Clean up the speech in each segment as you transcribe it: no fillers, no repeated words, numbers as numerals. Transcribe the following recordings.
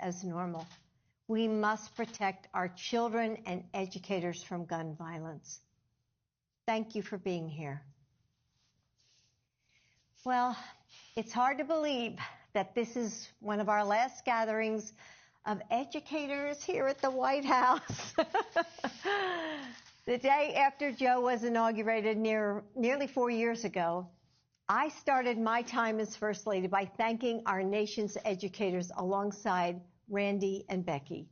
as normal. We must protect our children and educators from gun violence. Thank you for being here. Well, it's hard to believe that this is one of our last gatherings of educators here at the White House. The day after Joe was inaugurated nearly 4 years ago, I started my time as First Lady by thanking our nation's educators alongside Randy and Becky.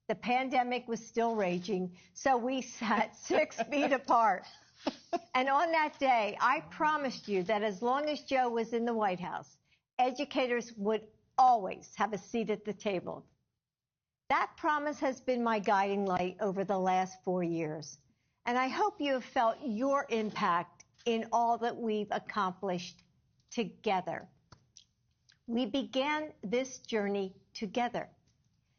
The pandemic was still raging, so we sat 6 feet apart. And on that day, I promised you that as long as Joe was in the White House, educators would always have a seat at the table. That promise has been my guiding light over the last 4 years, and I hope you have felt your impact in all that we've accomplished together. We began this journey together.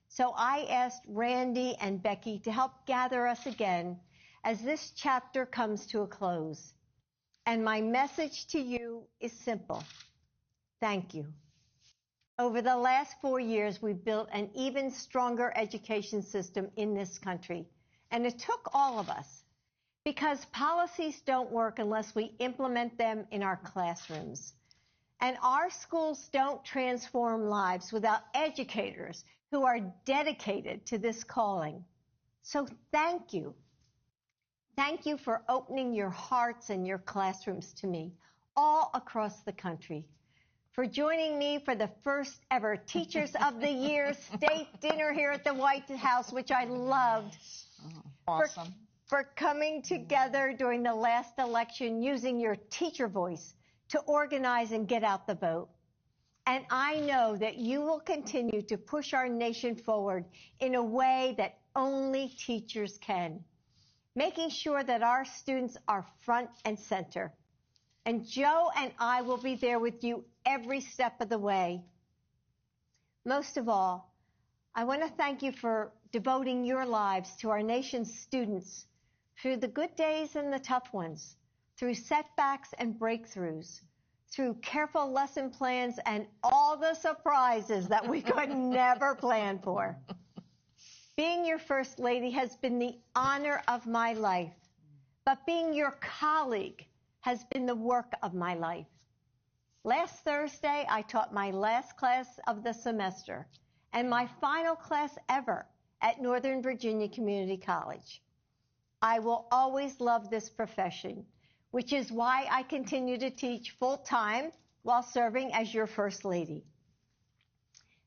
So I asked Randy and Becky to help gather us again as this chapter comes to a close. And my message to you is simple. Thank you. Over the last 4 years, we've built an even stronger education system in this country. And it took all of us, because policies don't work unless we implement them in our classrooms. And our schools don't transform lives without educators who are dedicated to this calling. So thank you. Thank you for opening your hearts and your classrooms to me all across the country, for joining me for the first ever Teachers of the Year state dinner here at the White House, which I loved. Awesome. For coming together during the last election, using your teacher voice to organize and get out the vote. And I know that you will continue to push our nation forward in a way that only teachers can, making sure that our students are front and center. And Joe and I will be there with you every step of the way. Most of all, I want to thank you for devoting your lives to our nation's students through the good days and the tough ones, through setbacks and breakthroughs, through careful lesson plans and all the surprises that we could never plan for. Being your First Lady has been the honor of my life, but being your colleague has been the work of my life. Last Thursday, I taught my last class of the semester and my final class ever at Northern Virginia Community College. I will always love this profession, which is why I continue to teach full-time while serving as your First Lady.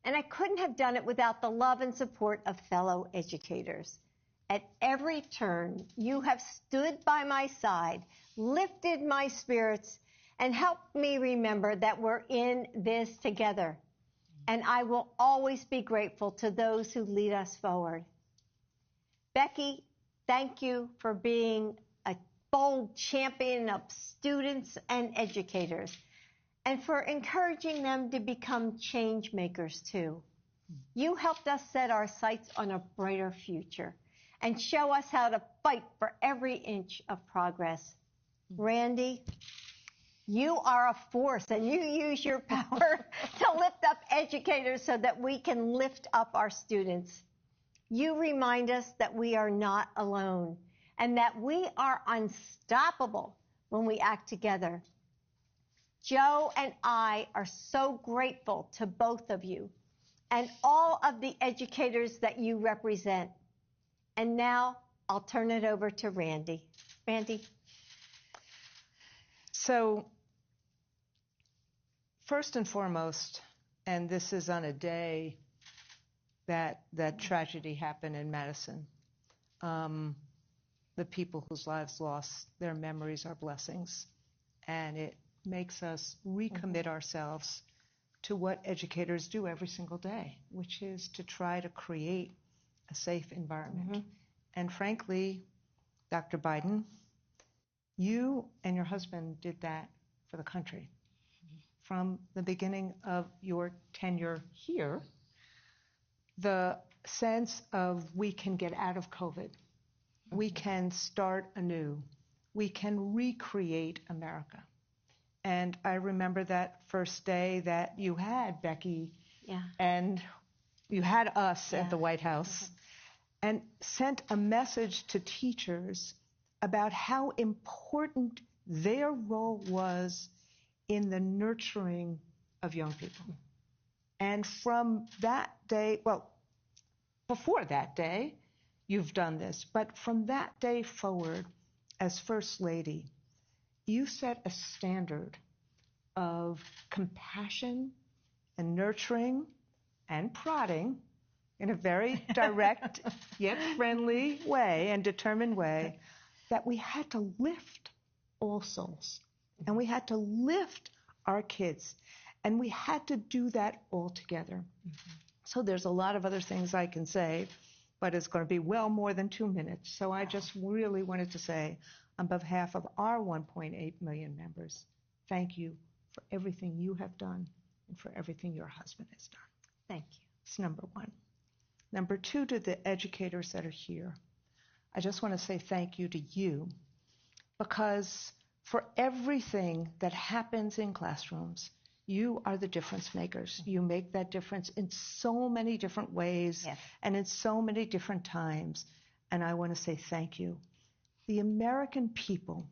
And I couldn't have done it without the love and support of fellow educators. At every turn, you have stood by my side, lifted my spirits, and helped me remember that we're in this together. And I will always be grateful to those who lead us forward. Becky, thank you for being a bold champion of students and educators, and for encouraging them to become change makers too. You helped us set our sights on a brighter future and show us how to fight for every inch of progress. Randy, you are a force, and you use your power to lift up educators so that we can lift up our students. You remind us that we are not alone and that we are unstoppable when we act together. Joe and I are so grateful to both of you and all of the educators that you represent. And now I'll turn it over to Randy. Randy. So, first and foremost, and this is on a day that tragedy happened in Madison, the people whose lives lost their memories are blessings. And it makes us recommit ourselves to what educators do every single day, which is to try to create a safe environment. And frankly, Dr. Biden, you and your husband did that for the country. From the beginning of your tenure here, the sense of we can get out of COVID, we can start anew, we can recreate America. And I remember that first day that you had Becky and you had us at the White House, and sent a message to teachers about how important their role was in the nurturing of young people. And from that day, well, before that day, you've done this, but from that day forward, as First Lady, you set a standard of compassion and nurturing and prodding in a very direct yet friendly way and determined way, that we had to lift all souls. And we had to lift our kids. And we had to do that all together. So there's a lot of other things I can say, but it's going to be well more than 2 minutes. So I just really wanted to say, on behalf of our 1.8 million members, thank you for everything you have done and for everything your husband has done. Thank you. It's number one. Number two, to the educators that are here, I just want to say thank you to you, because for everything that happens in classrooms, you are the difference makers. You make that difference in so many different ways and in so many different times. And I want to say thank you. The American people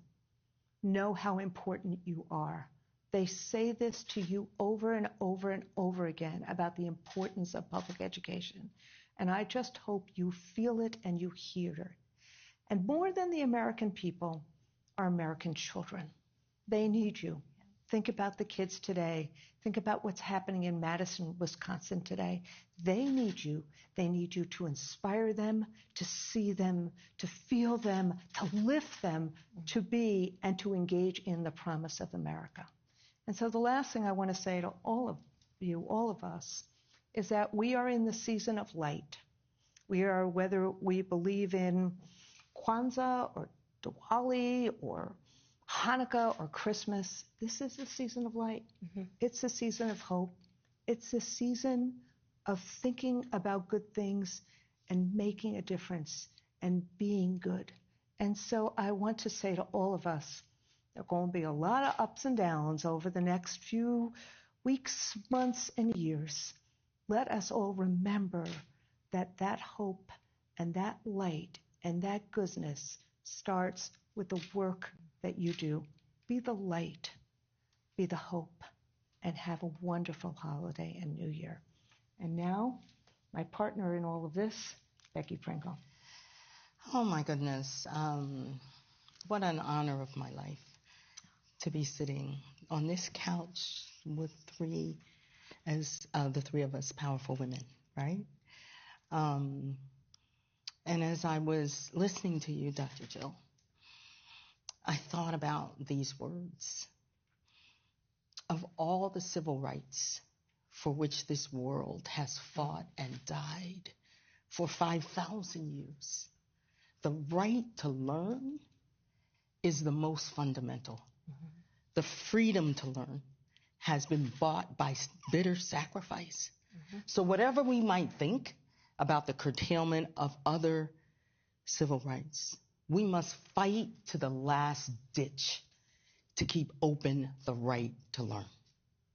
know how important you are. They say this to you over and over and over again about the importance of public education. And I just hope you feel it and you hear it. And more than the American people are American children. They need you. Think about the kids today. Think about what's happening in Madison, Wisconsin today. They need you. They need you to inspire them, to see them, to feel them, to lift them, to be and to engage in the promise of America. And so the last thing I want to say to all of you, all of us, is that we are in the season of light. We are, whether we believe in Kwanzaa or Diwali or Hanukkah or Christmas, this is the season of light. It's a season of hope. It's a season of thinking about good things and making a difference and being good. And so I want to say to all of us, there are going to be a lot of ups and downs over the next few weeks, months, and years. Let us all remember that that hope and that light and that goodness starts with the work that you do. Be the light, be the hope, and have a wonderful holiday and New Year. And now, my partner in all of this, Becky Pringle. Oh my goodness, what an honor of my life to be sitting on this couch with the three of us powerful women, right? And as I was listening to you, Dr. Jill, I thought about these words. Of all the civil rights for which this world has fought and died for 5,000 years, the right to learn is the most fundamental. The freedom to learn has been bought by bitter sacrifice. So whatever we might think about the curtailment of other civil rights, we must fight to the last ditch to keep open the right to learn.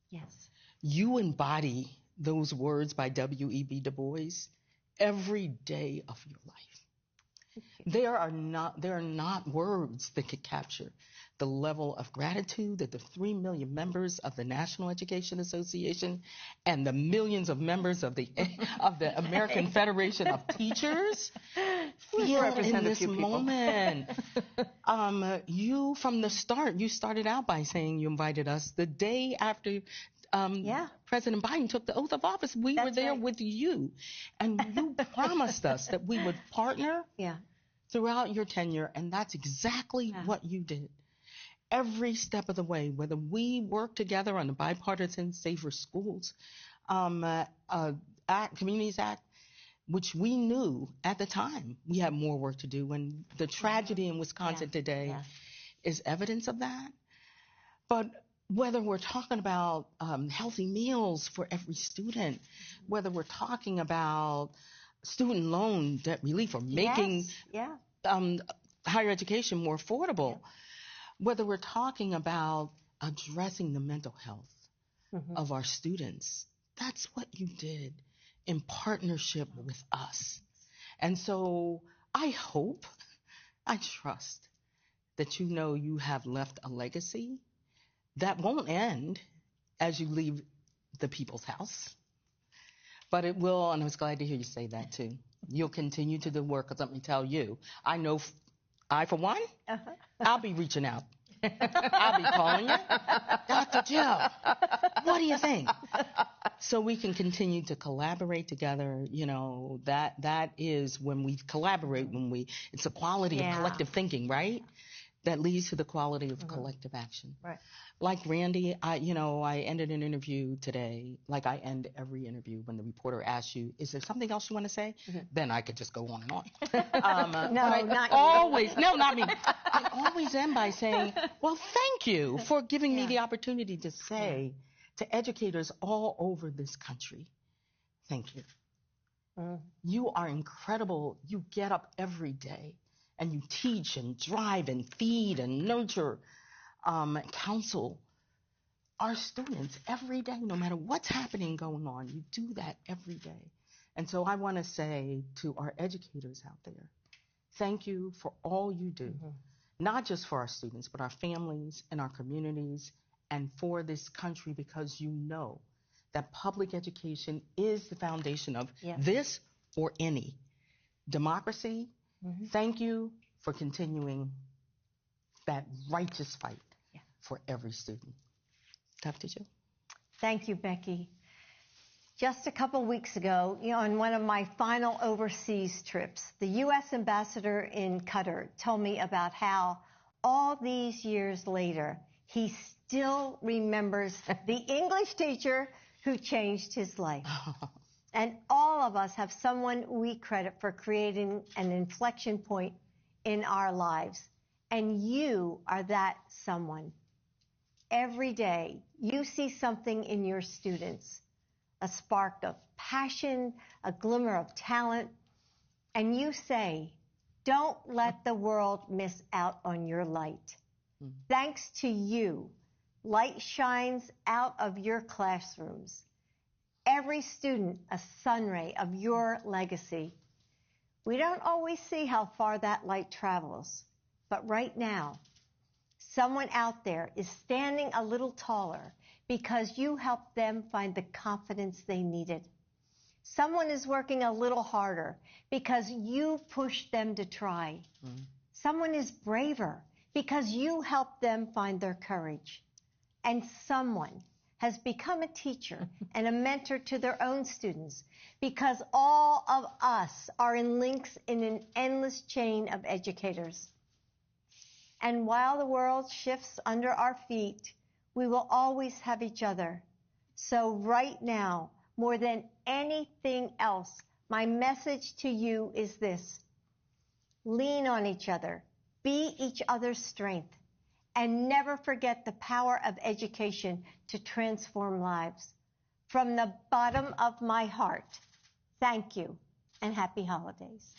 Yes. You embody those words by W.E.B. Du Bois every day of your life. There are not words that could capture the level of gratitude that the 3 million members of the National Education Association and the millions of members of the American Federation of Teachers feel in this moment. You, from the start, you started out by saying you invited us the day after President Biden took the oath of office. We were there with you, and you promised us that we would partner throughout your tenure, and that's exactly what you did. Every step of the way, whether we work together on the Bipartisan Safer Schools Communities Act, which we knew at the time we had more work to do, and the tragedy in Wisconsin today is evidence of that. But whether we're talking about healthy meals for every student, whether we're talking about student loan debt relief or making higher education more affordable, whether we're talking about addressing the mental health of our students, that's what you did. in partnership with us. And so I hope, I trust that you know you have left a legacy that won't end as you leave the People's House. But it will, and I was glad to hear you say that too. You'll continue to do work, because let me tell you, I know I, for one, I'll be reaching out. I'll be calling you. Dr. Jill, what do you think? So we can continue to collaborate together. You know, that is when we collaborate, it's the quality of collective thinking, right? That leads to the quality of collective action. Right. Like Randy, I ended an interview today, like I end every interview when the reporter asks you, is there something else you want to say? Then I could just go on and on. No, not always, no, not me. I always end by saying, well, thank you for giving me the opportunity to say to educators all over this country, thank you. You are incredible. You get up every day and you teach and drive and feed and nurture, counsel our students every day, no matter what's happening going on. You do that every day. And so I want to say to our educators out there, thank you for all you do, not just for our students, but our families and our communities and for this country, because you know that public education is the foundation of this or any democracy. Thank you for continuing that righteous fight for every student. Dr. Jill. Thank you, Becky. Just a couple weeks ago, on one of my final overseas trips, the U.S. ambassador in Qatar told me about how all these years later, he still remembers the English teacher who changed his life. And all of us have someone we credit for creating an inflection point in our lives. And you are that someone. Every day, you see something in your students, a spark of passion, a glimmer of talent, and you say, don't let the world miss out on your light. Thanks to you, light shines out of your classrooms. Every student a sunray of your legacy. We don't always see how far that light travels, but right now, someone out there is standing a little taller because you helped them find the confidence they needed. Someone is working a little harder because you pushed them to try. Someone is braver because you helped them find their courage. And someone has become a teacher and a mentor to their own students because all of us are in links in an endless chain of educators. And while the world shifts under our feet, we will always have each other. So right now, more than anything else, my message to you is this. Lean on each other, be each other's strength, and never forget the power of education to transform lives. From the bottom of my heart, thank you and happy holidays.